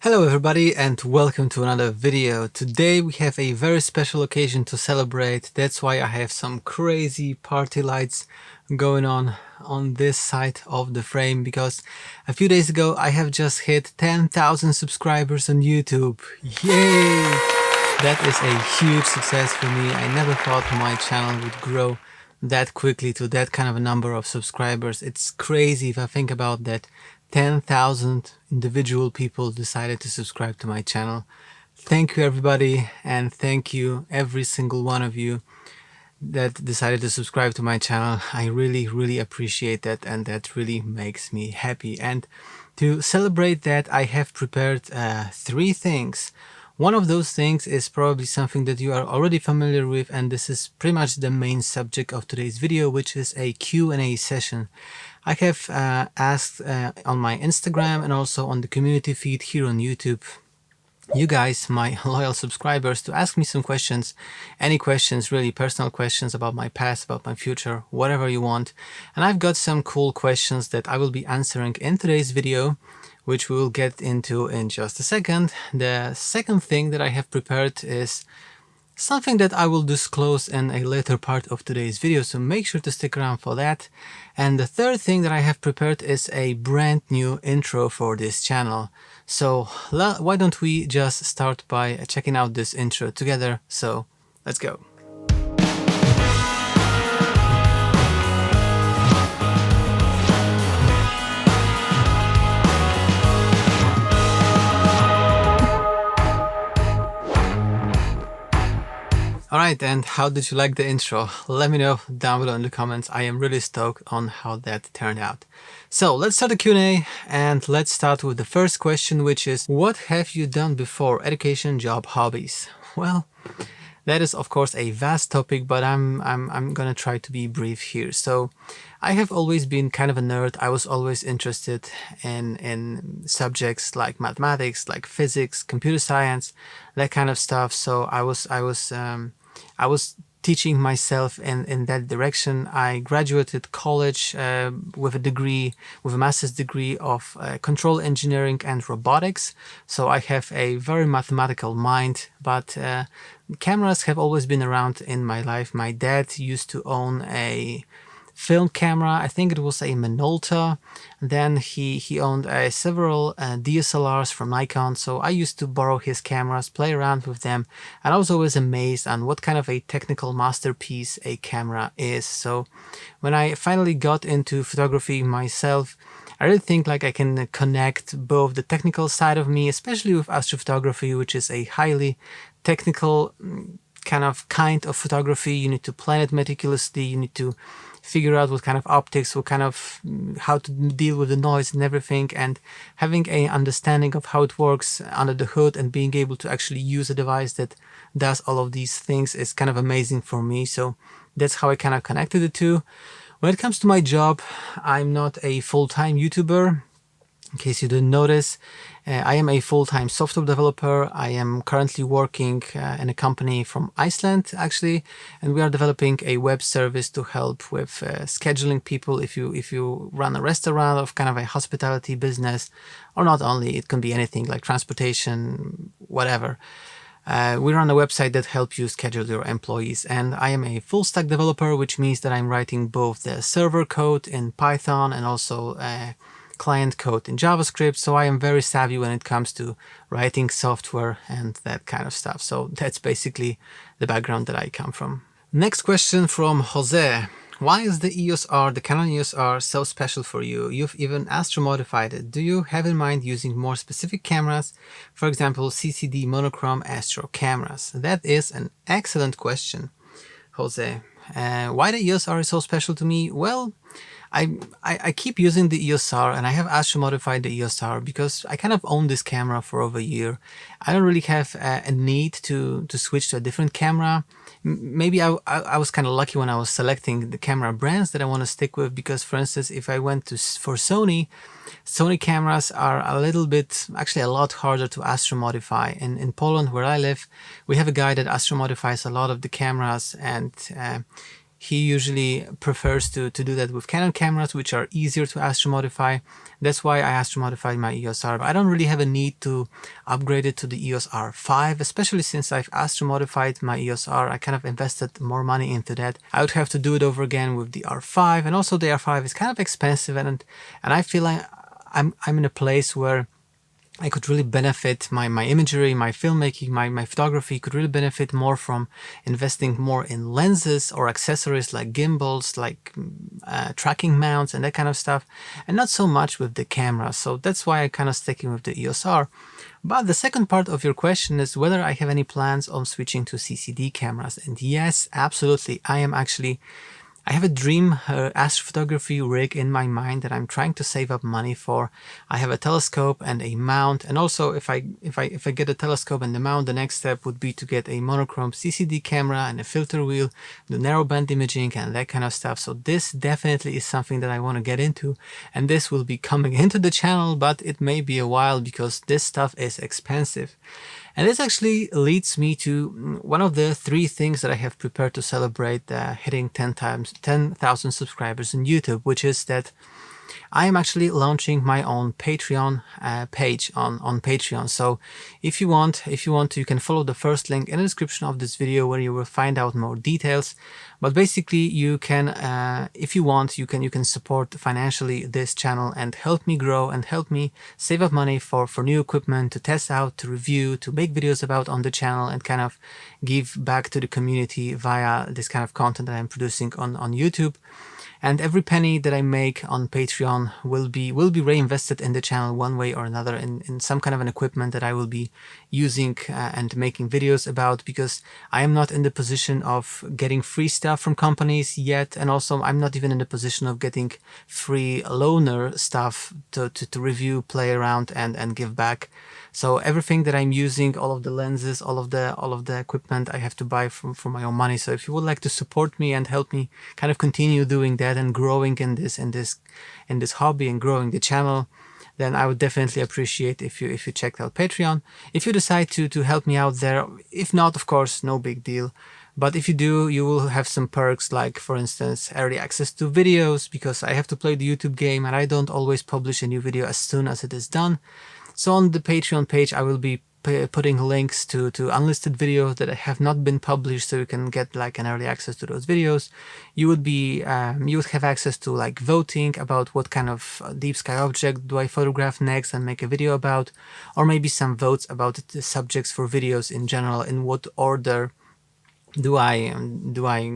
Hello everybody and welcome to another video. Today we have a very special occasion to celebrate. That's why I have some crazy party lights going on this side of the frame, because a few days ago I have just hit 10,000 subscribers on YouTube. Yay! That is a huge success for me. I never thought my channel would grow that quickly to that kind of a number of subscribers. It's crazy if I think about that. 10,000 individual people decided to subscribe to my channel. Thank you everybody, and thank you every single one of you that decided to subscribe to my channel. I really appreciate that, and that really makes me happy. And to celebrate that, I have prepared three things. One of those things is probably something that you are already familiar with, and this is pretty much the main subject of today's video, which is a Q&A session. I have asked on my Instagram and also on the community feed here on YouTube, you guys, my loyal subscribers, to ask me some questions, any questions, really personal questions about my past, about my future, whatever you want. And I've got some cool questions that I will be answering in today's video, which we will get into in just a second. The second thing that I have prepared is something that I will disclose in a later part of today's video, so make sure to stick around for that. And the third thing that I have prepared is a brand new intro for this channel. So why don't we just start by checking out this intro together. So let's go. Alright, and how did you like the intro? Let me know down below in the comments. I am really stoked on how that turned out. So let's start the Q&A, and let's start with the first question, which is, what have you done before? Education, job, hobbies? Well, that is of course a vast topic, but I'm gonna try to be brief here. So I have always been kind of a nerd. I was always interested in subjects like mathematics, like physics, computer science, that kind of stuff. So I was teaching myself in that direction. I graduated college with a degree, with a master's degree of control engineering and robotics. So I have a very mathematical mind, but cameras have always been around in my life. My dad used to own a film camera. I think it was a Minolta. Then he owned several DSLRs from Nikon, so I used to borrow his cameras, play around with them, and I was always amazed on what kind of a technical masterpiece a camera is. So when I finally got into photography myself, I really think like I can connect both the technical side of me, especially with astrophotography, which is a highly technical kind of photography. You need to plan it meticulously, you need to figure out what kind of optics, what kind of, how to deal with the noise and everything, and having a understanding of how it works under the hood and being able to actually use a device that does all of these things is kind of amazing for me. So that's how I kind of connected the two. When it comes to my job, I'm not a full-time YouTuber. In case you didn't notice, I am a full-time software developer. I am currently working in a company from Iceland, actually, and we are developing a web service to help with scheduling people. If you run a restaurant or kind of a hospitality business, or not only, it can be anything like transportation, whatever. We run a website that helps you schedule your employees, and I am a full-stack developer, which means that I'm writing both the server code in Python and also client code in JavaScript. So I am very savvy when it comes to writing software and that kind of stuff. So that's basically the background that I come from. Next question from Jose. Why is the EOS R, the Canon EOS R, so special for you? You've even astro modified it. Do you have in mind using more specific cameras? For example, CCD monochrome astro cameras? That is an excellent question, Jose. Why the EOS R is so special to me? Well, I keep using the EOS R, and I have astro modified the EOS R because I kind of own this camera for over a year. I don't really have a need to switch to a different camera. Maybe I was kind of lucky when I was selecting the camera brands that I want to stick with, because for instance, if I went for Sony cameras are a little bit, actually a lot harder to astro modify. In Poland, where I live, we have a guy that astro modifies a lot of the cameras, and he usually prefers to do that with Canon cameras, which are easier to astro modify. That's why I astro modified my EOS R. I don't really have a need to upgrade it to the EOS R5, especially since I've astro modified my EOS R. I kind of invested more money into that. I would have to do it over again with the R5, and also the R5 is kind of expensive, and I feel like I'm in a place where I could really benefit my imagery, my filmmaking, my photography could really benefit more from investing more in lenses or accessories like gimbals, like tracking mounts and that kind of stuff, and not so much with the camera. So that's why I'm kind of sticking with the EOS R. But the second part of your question is whether I have any plans on switching to CCD cameras. And yes, absolutely. I have a dream astrophotography rig in my mind that I'm trying to save up money for. I have a telescope and a mount, and also if I get a telescope and the mount, the next step would be to get a monochrome CCD camera and a filter wheel, do narrowband imaging and that kind of stuff. So this definitely is something that I want to get into, and this will be coming into the channel, but it may be a while because this stuff is expensive. And this actually leads me to one of the 3 things that I have prepared to celebrate hitting 10,000 subscribers on YouTube, which is that I am actually launching my own Patreon page on Patreon. So if you want, you can follow the first link in the description of this video where you will find out more details. But basically, you can, if you want, you can support financially this channel and help me grow and help me save up money for new equipment to test out, to review, to make videos about on the channel, and kind of give back to the community via this kind of content that I'm producing on YouTube. And every penny that I make on Patreon will be reinvested in the channel one way or another, in some kind of an equipment that I will be using and making videos about, because I am not in the position of getting free stuff from companies yet, and also I'm not even in the position of getting free loaner stuff to review, play around and give back. So everything that I'm using, all of the lenses, all of the equipment, I have to buy from my own money. So if you would like to support me and help me kind of continue doing that and growing in this hobby and growing the channel, then I would definitely appreciate if you checked out Patreon. If you decide to help me out there, if not, of course, no big deal. But if you do, you will have some perks, like, for instance, early access to videos, because I have to play the YouTube game and I don't always publish a new video as soon as it is done. So on the Patreon page, I will be putting links to unlisted videos that have not been published, so you can get like an early access to those videos. You would have access to like voting about what kind of deep sky object do I photograph next and make a video about, or maybe some votes about the subjects for videos in general, in what order do I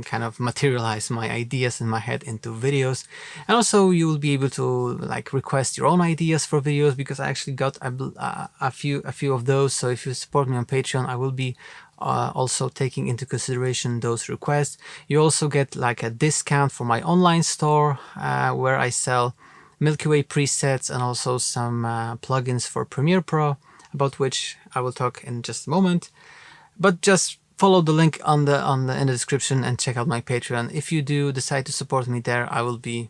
kind of materialize my ideas in my head into videos. And also you will be able to like request your own ideas for videos, because I actually got a few of those. So if you support me on Patreon, I will be also taking into consideration those requests. You also get like a discount for my online store where I sell Milky Way presets and also some plugins for Premiere Pro, about which I will talk in just a moment. But just follow the link in the description and check out my Patreon. If you do decide to support me there, I would be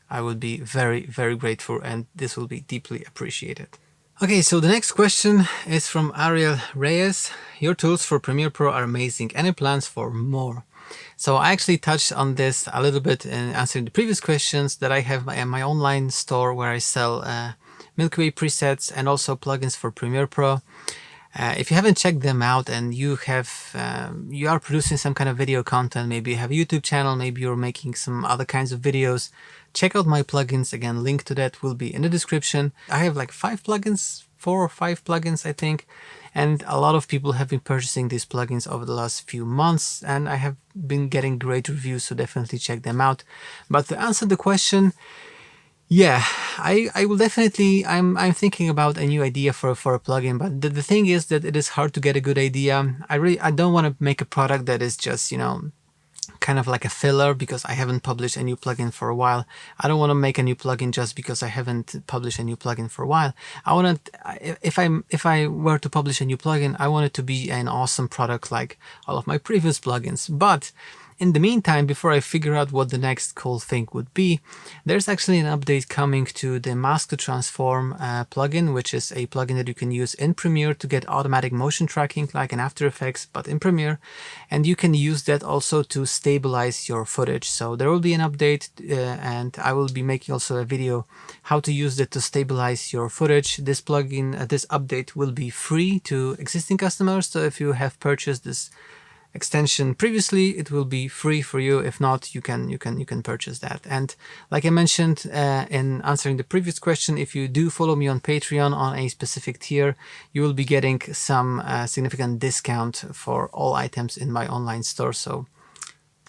very, very grateful, and this will be deeply appreciated. Okay, so the next question is from Ariel Reyes. Your tools for Premiere Pro are amazing. Any plans for more? So I actually touched on this a little bit in answering the previous questions, that I have my online store where I sell Milky Way presets and also plugins for Premiere Pro. If you haven't checked them out and you are producing some kind of video content, maybe you have a YouTube channel, maybe you're making some other kinds of videos, check out my plugins. Again, link to that will be in the description. I have like 4 or 5 plugins, I think, and a lot of people have been purchasing these plugins over the last few months, and I have been getting great reviews, so definitely check them out. But to answer the question, yeah, I will definitely, I'm thinking about a new idea for a plugin, but the thing is that it is hard to get a good idea. I don't want to make a product that is just, you know, kind of like a filler because I haven't published a new plugin for a while. I don't want to make a new plugin just because I haven't published a new plugin for a while. I want to, if I were to publish a new plugin, I want it to be an awesome product like all of my previous plugins. But In the meantime, before I figure out what the next cool thing would be, there's actually an update coming to the Mask to Transform plugin, which is a plugin that you can use in Premiere to get automatic motion tracking like in After Effects, but in Premiere. And you can use that also to stabilize your footage. So there will be an update and I will be making also a video how to use that to stabilize your footage. This plugin, this update will be free to existing customers. So if you have purchased this extension previously, it will be free for you. If not, you can purchase that. And like I mentioned in answering the previous question, if you do follow me on Patreon on a specific tier, you will be getting some significant discount for all items in my online store, so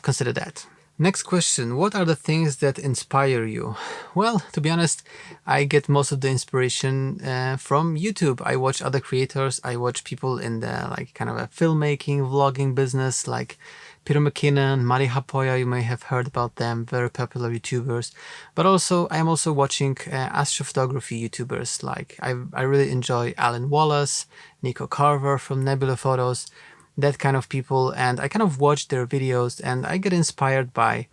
consider that. Next question, what are the things that inspire you? Well, to be honest, I get most of the inspiration from YouTube. I watch other creators. I watch people in the like kind of a filmmaking, vlogging business like Peter McKinnon, Mari Hapoya, you may have heard about them, very popular YouTubers. But also, I am also watching astrophotography YouTubers like I really enjoy Alan Wallace, Nico Carver from Nebula Photos, that kind of people, and I kind of watch their videos and I get inspired by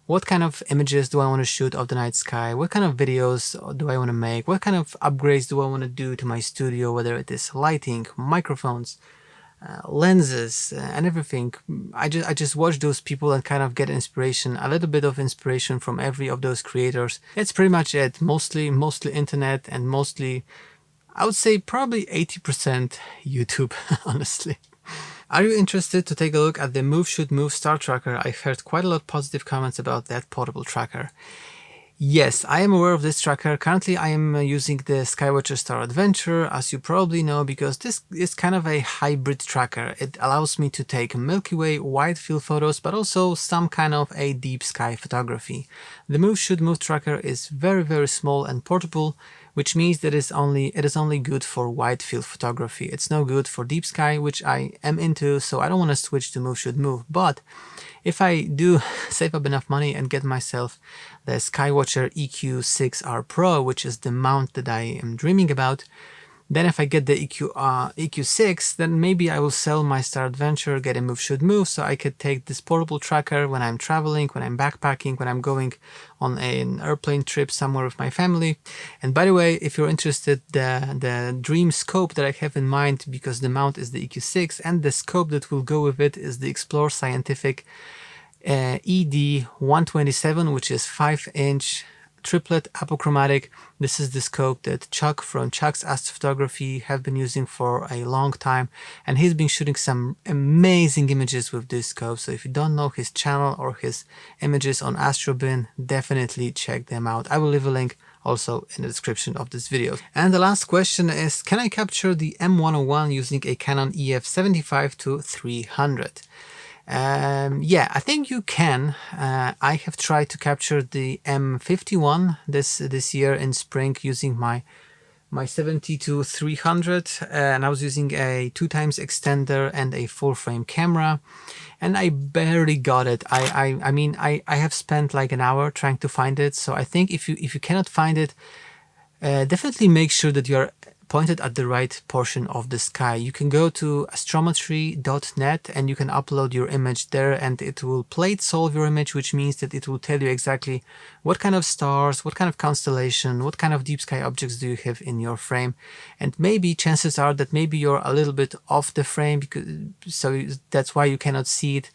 what kind of images do I want to shoot of the night sky, what kind of videos do I want to make, what kind of upgrades do I want to do to my studio, whether it is lighting, microphones, lenses, and everything. I just watch those people and kind of get inspiration, a little bit of inspiration from every of those creators. That's pretty much it. Mostly internet, and mostly, I would say probably 80% YouTube, honestly. Are you interested to take a look at the Move Shoot Move Star Tracker? I've heard quite a lot of positive comments about that portable tracker. Yes, I am aware of this tracker. Currently, I am using the Skywatcher Star Adventure, as you probably know, because this is kind of a hybrid tracker. It allows me to take Milky Way wide field photos, but also some kind of a deep sky photography. The Move Shoot Move tracker is very small and portable, which means that it is only good for wide field photography. It's no good for deep sky, which I am into, so I don't want to switch to Move Shoot Move. But if I do save up enough money and get myself the Skywatcher EQ6R Pro, which is the mount that I am dreaming about, then if I get the EQ6, then maybe I will sell my Star Adventure, get a Move Shoot Move, so I could take this portable tracker when I'm traveling, when I'm backpacking, when I'm going on an airplane trip somewhere with my family. And by the way, if you're interested, the dream scope that I have in mind, because the mount is the EQ6 and the scope that will go with it is the Explore Scientific ED127, which is 5-inch triplet apochromatic. This is the scope that Chuck from Chuck's Astrophotography have been using for a long time, and he's been shooting some amazing images with this scope. So if you don't know his channel or his images on AstroBin, definitely check them out. I will leave a link also in the description of this video. And the last question is, can I capture the M101 using a Canon EF75-300? Yeah, I think you can. I have tried to capture the M51 this year in spring using my 70-300, and I was using a 2x extender and a full frame camera, and I barely got it. I mean I have spent like an hour trying to find it. So I think if you cannot find it, definitely make sure that you are pointed at the right portion of the sky. You can go to astrometry.net and you can upload your image there, and it will plate solve your image, which means that it will tell you exactly what kind of stars, what kind of constellation, what kind of deep sky objects do you have in your frame. And maybe chances are that maybe you're a little bit off the frame, so that's why you cannot see it.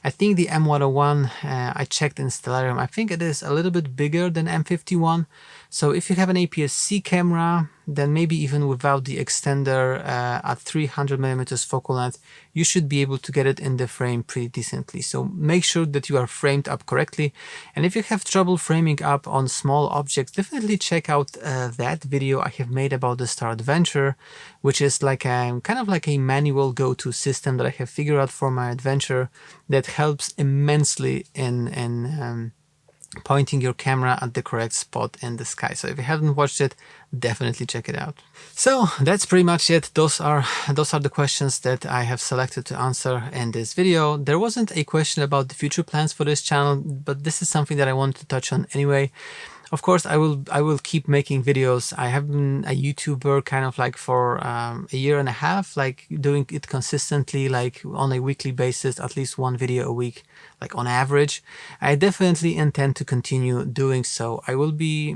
I think the M101, I checked in Stellarium, I think it is a little bit bigger than M51. So if you have an APS-C camera, then maybe even without the extender at 300mm focal length, you should be able to get it in the frame pretty decently. So make sure that you are framed up correctly. And if you have trouble framing up on small objects, definitely check out that video I have made about the Star Adventure, which is like a kind of like a manual go-to system that I have figured out for my adventure that helps immensely in pointing your camera at the correct spot in the sky. So if you haven't watched it, definitely check it out. So that's pretty much it. Those are the questions that I have selected to answer in this video. There wasn't a question about the future plans for this channel, but this is something that I wanted to touch on anyway. Of course, I will keep making videos. I have been a YouTuber kind of like for a year and a half, like doing it consistently, like on a weekly basis, at least one video a week, like on average. I definitely intend to continue doing so. I will be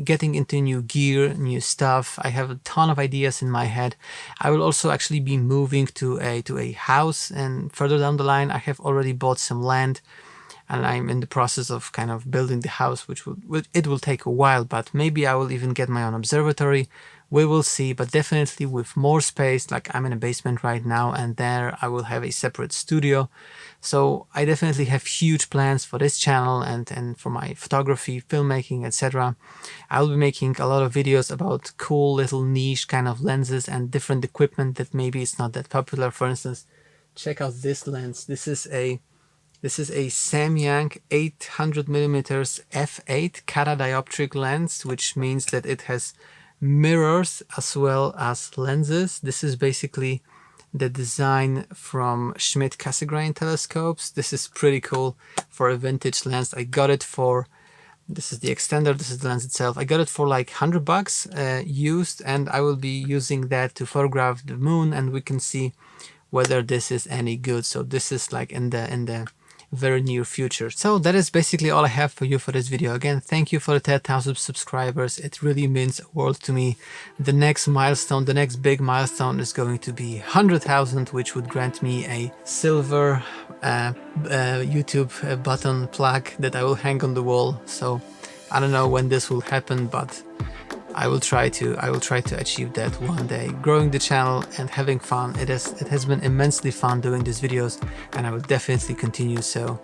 getting into new gear, new stuff. I have a ton of ideas in my head. I will also actually be moving to a house, and further down the line, I have already bought some land. And I'm in the process of kind of building the house, which will take a while, but maybe I will even get my own observatory. We will see, but definitely with more space. Like I'm in a basement right now, and there I will have a separate studio. So I definitely have huge plans for this channel and for my photography, filmmaking, etc. I'll be making a lot of videos about cool little niche kind of lenses and different equipment that maybe it's not that popular. For instance, check out this lens. This is a Samyang 800mm f8 catadioptric lens, which means that it has mirrors as well as lenses. This is basically the design from Schmidt-Cassegrain telescopes. This is pretty cool for a vintage lens. I got it for, this is the extender, this is the lens itself. I got it for like $100 used, and I will be using that to photograph the moon, and we can see whether this is any good. So this is like in the very near future. So that is basically all I have for you for this video. Again, thank you for the 10,000 subscribers. It really means a world to me. The next milestone, the next big milestone is going to be 100,000, which would grant me a silver YouTube button plaque that I will hang on the wall. So I don't know when this will happen, but I will try to achieve that one day. Growing the channel and having fun. It has been immensely fun doing these videos, and I will definitely continue so.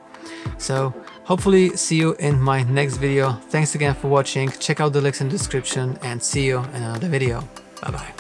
So hopefully see you in my next video. Thanks again for watching. Check out the links in the description, and see you in another video. Bye bye.